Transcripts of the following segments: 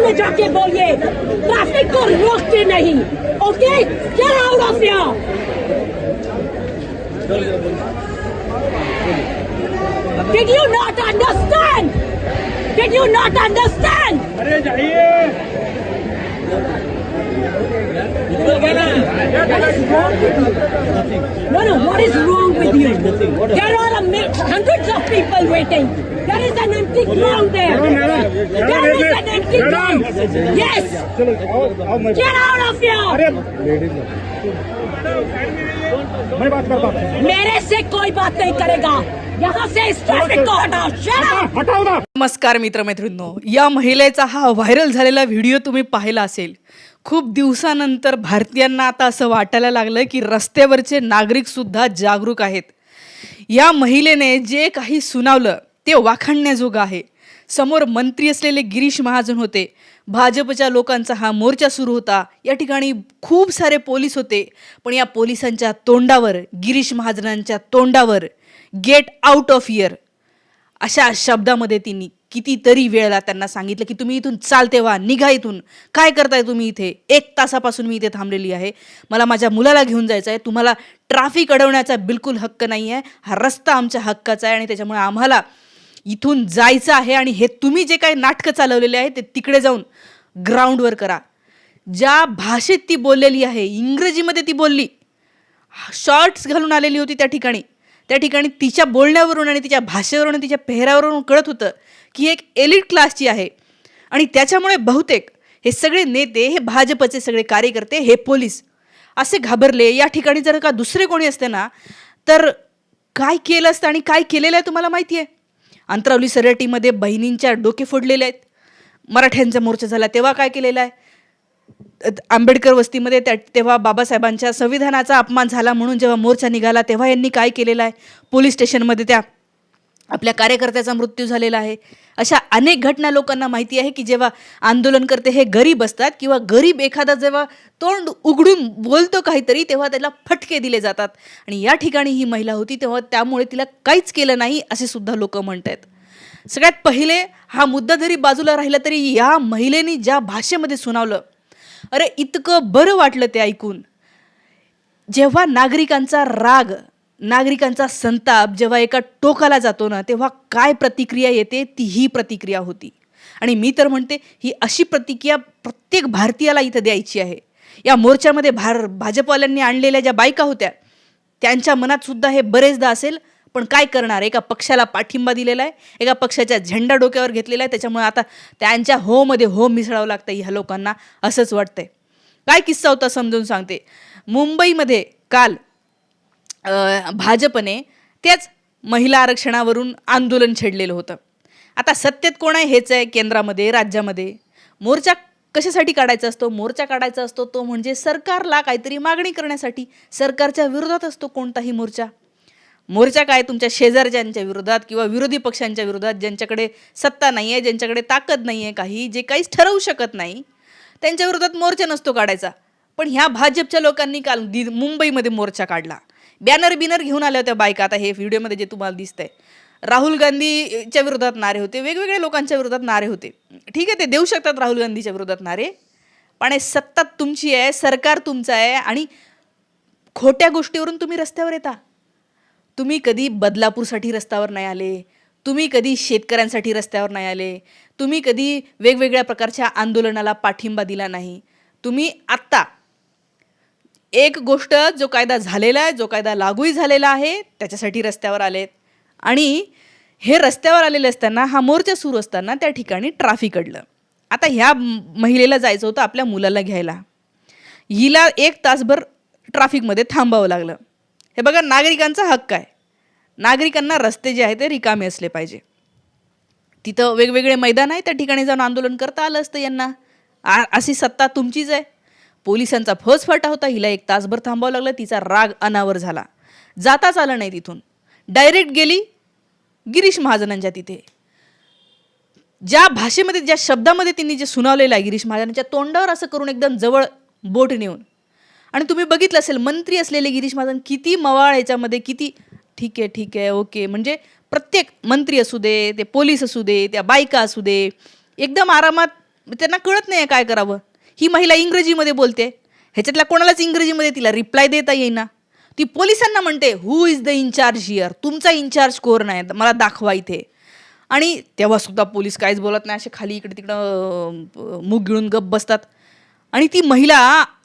में जाके बोलिए ट्रैफिक को रोकते नहीं। Okay, get out of here. Did you not understand? Did you not understand? अरे जाइए। No, what is wrong with you? There are hundreds of people waiting. There is an empty ground there. There is an empty ground. Yes. Get out of here. मैं बात करता हूँ। मेरे से कोई बात नहीं करेगा। यहाँ से इस ट्रैफिक को हटाओ। Shut up. हटाओ ना। नमस्कार मित्रमैत्रिणींनो, या महिलेचा हा व्हायरल झालेला व्हिडिओ तुम्ही पाहिला असेल. खूप दिवसानंतर भारतीयांना आता असं वाटायला लागलं की रस्त्यावरचे नागरिक सुद्धा जागरूक आहेत. या महिलेने जे काही सुनावलं ते वाखाणण्याजोगं आहे. समोर मंत्री असलेले गिरीश महाजन होते. भाजपच्या लोकांचा हा मोर्चा सुरू होता. या ठिकाणी खूप सारे पोलीस होते. पण या पोलिसांच्या तोंडावर, गिरीश महाजनांच्या तोंडावर गेट आउट ऑफ हिअर अशा शब्दामध्ये तिने कितीतरी वेळेला त्यांना सांगितलं की तुम्ही इथून चालते व्हा, निघा इथून, काय करताय तुम्ही इथे, 1 तासापासून मी इथे थांबलेली आहे, मला माझ्या मुलाला घेऊन जायचं आहे, तुम्हाला ट्रॅफिक अडवण्याचा बिलकुल हक्क नाही आहे, हा रस्ता आमच्या हक्काचा आहे आणि त्याच्यामुळे आम्हाला इथून जायचं आहे आणि हे तुम्ही जे काही नाटकं चालवलेले आहे ते तिकडे जाऊन ग्राउंडवर करा. ज्या भाषेत ती बोललेली आहे, इंग्रजीमध्ये ती बोलली, शॉर्ट्स घालून आलेली होती त्या ठिकाणी तिच्या बोलण्यावरून आणि तिच्या भाषेवरून आणि तिच्या पेहरावरून कळत होतं की एक एलिट क्लासची आहे. आणि त्याच्यामुळे बहुतेक हे सगळे नेते, हे भाजपचे सगळे कार्यकर्ते, हे पोलीस असे घाबरले. या ठिकाणी जर का दुसरे कोणी असते ना तर काय केलं असतं आणि काय केलेलं आहे तुम्हाला माहिती आहे. अंतरावली सराटीमध्ये बहिणींच्या डोके फोडलेले आहेत. मराठ्यांचा मोर्चा झाला तेव्हा काय केलेलं आहे. आंबेडकर वस्तीमध्ये तेव्हा बाबासाहेबांच्या संविधानाचा अपमान झाला म्हणून जेव्हा मोर्चा निघाला तेव्हा यांनी काय केलेलं आहे. पोलीस स्टेशनमध्ये त्या आपल्या कार्यकर्त्याचा मृत्यू झालेला आहे. अशा अनेक घटना लोकांना माहिती आहे की जेव्हा आंदोलनकर्ते हे गरीब असतात किंवा गरीब एखादा जेव्हा तोंड उघडून बोलतो काहीतरी तेव्हा त्याला फटके दिले जातात. आणि या ठिकाणी ही महिला होती तेव्हा त्यामुळे तिला काहीच केलं नाही असे सुद्धा लोक म्हणत आहेत. सगळ्यात पहिले हा मुद्दा जरी बाजूला राहिला तरी या महिलेने ज्या भाषेमध्ये सुनावलं, अरे इतकं बरं वाटलं ते ऐकून. जेव्हा नागरिकांचा राग, नागरिकांचा संताप जेव्हा एका टोकाला जातो ना तेव्हा काय प्रतिक्रिया येते ती ही प्रतिक्रिया होती. आणि मी तर म्हणते ही अशी प्रतिक्रिया प्रत्येक भारतीयाला इथं द्यायची आहे. या मोर्चामध्ये भाजपवाल्यांनी आणलेल्या ज्या बायका होत्या त्यांच्या मनात सुद्धा हे बरेचदा असेल. पण काय करणार, एका पक्षाला पाठिंबा दिलेला आहे, एका पक्षाचा झेंडा डोक्यावर घेतलेला आहे, त्याच्यामुळे आता त्यांच्या होमध्ये हो मिसळावं लागतं ह्या लोकांना असंच वाटतंय. काय किस्सा होता समजून सांगते. मुंबईमध्ये काल भाजपने त्याच महिला आरक्षणावरून आंदोलन छेडलेलं होतं. आता सत्तेत कोण आहे हेच आहे केंद्रामध्ये, राज्यामध्ये. मोर्चा कशासाठी काढायचा असतो? मोर्चा काढायचा असतो तो म्हणजे सरकारला काहीतरी मागणी करण्यासाठी. सरकारच्या विरोधात असतो कोणताही मोर्चा काय तुमच्या शेजारच्यांच्या विरोधात किंवा विरोधी पक्षांच्या विरोधात, ज्यांच्याकडे सत्ता नाही आहे, ज्यांच्याकडे ताकद नाही आहे, काही जे काहीच ठरवू शकत नाही त्यांच्या विरोधात मोर्चा नसतो काढायचा. पण ह्या भाजपच्या लोकांनी काल मुंबईमध्ये मोर्चा काढला. बॅनर घेऊन आल्या होत्या बायका. आता हे व्हिडिओमध्ये जे तुम्हाला दिसतंय, राहुल गांधीच्या विरोधात नारे होते, वेगवेगळ्या लोकांच्या विरोधात नारे होते. ठीक आहे, ते देऊ शकतात राहुल गांधीच्या विरोधात नारे, पण हे सत्ता तुमची आहे, सरकार तुमचं आहे आणि खोट्या गोष्टीवरून तुम्ही रस्त्यावर येता. तुम्ही कधी बदलापूरसाठी रस्त्यावर नाही आले, तुम्ही कधी शेतकऱ्यांसाठी रस्त्यावर नाही आले, तुम्ही कधी वेगवेगळ्या प्रकारच्या आंदोलनाला पाठिंबा दिला नाही. तुम्ही आत्ता एक गोष्ट, जो कायदा झालेला आहे, जो कायदा लागूही झालेला आहे त्याच्यासाठी रस्त्यावर आलेत. आणि हे रस्त्यावर आलेले असताना, हा मोर्चा सुरू असताना त्या ठिकाणी ट्रॅफिक अडलं. आता ह्या महिलेला जायचं होतं आपल्या मुलाला घ्यायला. हिला 1 तासभर ट्रॅफिकमध्ये थांबावं लागलं. हे बघा, नागरिकांचा हक्क आहे. नागरिकांना रस्ते जे आहेत ते रिकामे असले पाहिजे. तिथं वेगवेगळे मैदान आहे, त्या ठिकाणी जाऊन आंदोलन करता आलं असतं यांना. अशी सत्ता तुमचीच आहे. पोलिसांचा फौजफाटा होता, हिला 1 तासभर थांबावं लागलं. तिचा राग अनावर झाला, जाताच आलं नाही तिथून, डायरेक्ट गेली गिरीश महाजनांच्या तिथे. ज्या भाषेमध्ये, ज्या शब्दामध्ये त्यांनी जे सुनावलेलं आहे गिरीश महाजनांच्या तोंडावर असं करून एकदम जवळ बोट नेऊन. आणि तुम्ही बघितलं असेल मंत्री असलेले गिरीश महाजन किती मवाळ याच्यामध्ये, किती ठीक आहे ओके, म्हणजे प्रत्येक मंत्री असू दे, ते पोलीस असू दे, त्या बायका असू दे, एकदम आरामात त्यांना कळत नाही काय करावं. ही महिला इंग्रजीमध्ये बोलते, ह्याच्यातल्या कोणालाच इंग्रजीमध्ये तिला रिप्लाय देता येईना. ती पोलिसांना म्हणते हु इज द इन्चार्ज हिअर, तुमचा इन्चार्ज कोण नाही, मला दाखवा इथे. आणि तेव्हा सुद्धा पोलीस काहीच बोलत नाही, असे खाली इकडे तिकडं मुग गिळून गप्प बसतात. आणि ती महिला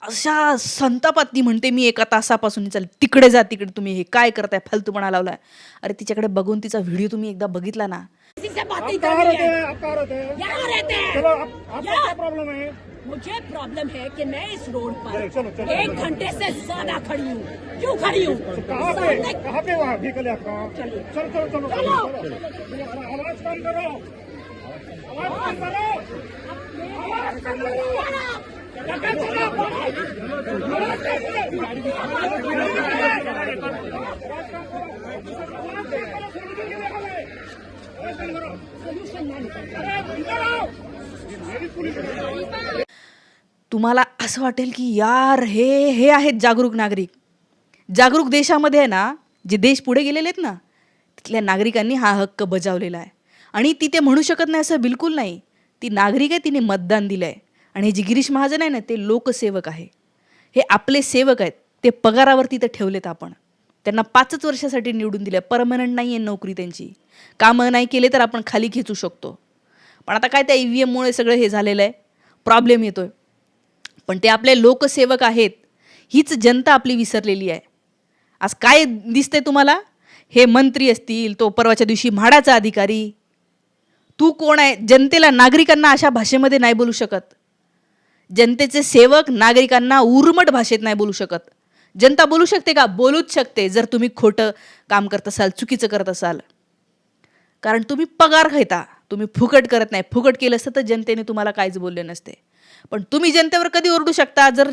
अशा संतापात ती म्हणते मी एका तासापासून चल तिकडे जा, तिकडे तुम्ही हे काय करताय, फालतूपणा लावलाय. अरे तिच्याकडे बघून तिचा व्हिडिओ तुम्ही एकदा बघितला ना. किसी से बात आप नहीं कहाँ करनी रहते है। हैं? आप कहाँ रहते हैं? यहाँ रहते हैं। चलो आपका क्या प्रॉब्लम है? मुझे प्रॉब्लम है कि मैं इस रोड पर चलो, चलो, 1 घंटे से ज्यादा खड़ी हूँ. क्यों खड़ी हूँ? कहाँ पे वहाँ व्हीकल है आपका? चलो चलो चलो चलो। आवाज कम करो, आवाज कम करो, आवाज कम करो। तुम्हाला असं वाटेल की यार हे आहेत जागरूक नागरिक. जागरूक देशामध्ये आहे ना, जे देश पुढे गेलेले आहेत ना, तिथल्या नागरिकांनी हा हक्क बजावलेला आहे. आणि ती ते म्हणू शकत नाही असं बिलकुल नाही. ती नागरिक आहे, तिने मतदान दिलं आहे. आणि हे जे गिरीश महाजन आहे ना, ते लोकसेवक आहे. हे आपले सेवक आहेत. ते पगारावरती तर ठेवलेत आपण. त्यांना 5च वर्षासाठी निवडून दिलं. परमनंट नाही आहे नोकरी त्यांची. कामं नाही केले तर आपण खाली खेचू शकतो. पण आता काय त्या EVMमुळे सगळं हे झालेलं आहे, प्रॉब्लेम येतोय. पण ते आपले लोकसेवक आहेत. हीच जनता आपली विसरलेली आहे. आज काय दिसतंय तुम्हाला? हे मंत्री असतील, तो परवाच्या दिवशी म्हाडाचा अधिकारी. तू कोण आहे? जनतेला, नागरिकांना अशा भाषेमध्ये नाही बोलू शकत. जनतेचे सेवक नागरिकांना उर्मट भाषेत नाही बोलू शकत. जनता बोलू शकते का? बोलूच शकते जर तुम्ही खोटं काम करत असाल, चुकीचं करत असाल. कारण तुम्ही पगार घेता, तुम्ही फुकट करत नाही. फुकट केलं असतं तर जनतेने तुम्हाला काहीच बोलले नसते. पण तुम्ही जनतेवर कधी ओरडू शकता? जर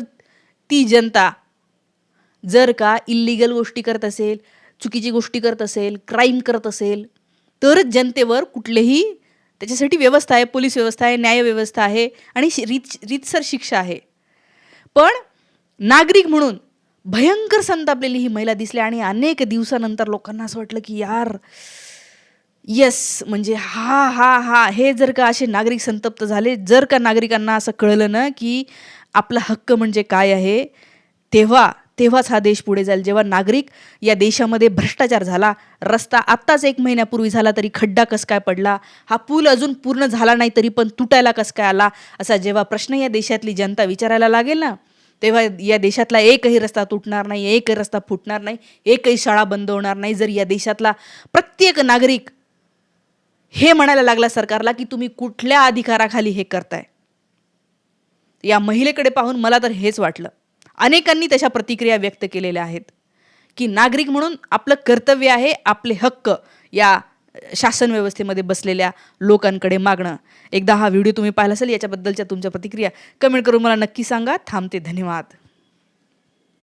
ती जनता जर का इल्लिगल गोष्टी करत असेल, चुकीची गोष्टी करत असेल, क्राईम करत असेल, तरच जनतेवर कुठलेही त्याच्यासाठी व्यवस्था आहे, पोलीस व्यवस्था आहे, न्याय व्यवस्था आहे आणि रीतसर शिक्षा आहे. पण नागरिक म्हणून भयंकर संतापलेली ही महिला दिसली. आणि अनेक दिवसानंतर लोकांना असं वाटलं की यार येस, म्हणजे हे जर का असे नागरिक संतप्त झाले, जर का नागरिकांना असं कळलं ना की आपला हक्क म्हणजे काय आहे, तेव्हाच हा देश पुढे जाईल. जेव्हा नागरिक या देशामध्ये भ्रष्टाचार झाला, रस्ता आत्ताच 1 महिन्यापूर्वी झाला तरी खड्डा कस काय पडला, हा पूल अजून पूर्ण झाला नाही तरी पण तुटायला कस काय आला, असा जेव्हा प्रश्न या देशातली जनता विचारायला लागेल ना, तेव्हा या देशातला एकही रस्ता तुटणार नाही, एकही रस्ता फुटणार नाही, एकही शाळा बंद होणार नाही. जर या देशातला प्रत्येक नागरिक हे म्हणायला लागला सरकारला की तुम्ही कुठल्या अधिकाराखाली हे करताय. या महिलेकडे पाहून मला तर हेच वाटलं. अनेकांनी तशा प्रतिक्रिया व्यक्त केलेल्या आहेत की नागरिक म्हणून आपलं कर्तव्य आहे आपले हक्क या शासन व्यवस्थेमध्ये बसलेल्या लोकांकडे मागणं. एकदा हा व्हिडिओ तुम्ही पाहिला असेल, याच्याबद्दलच्या तुमच्या प्रतिक्रिया कमेंट करून मला नक्की सांगा. थांबते. धन्यवाद.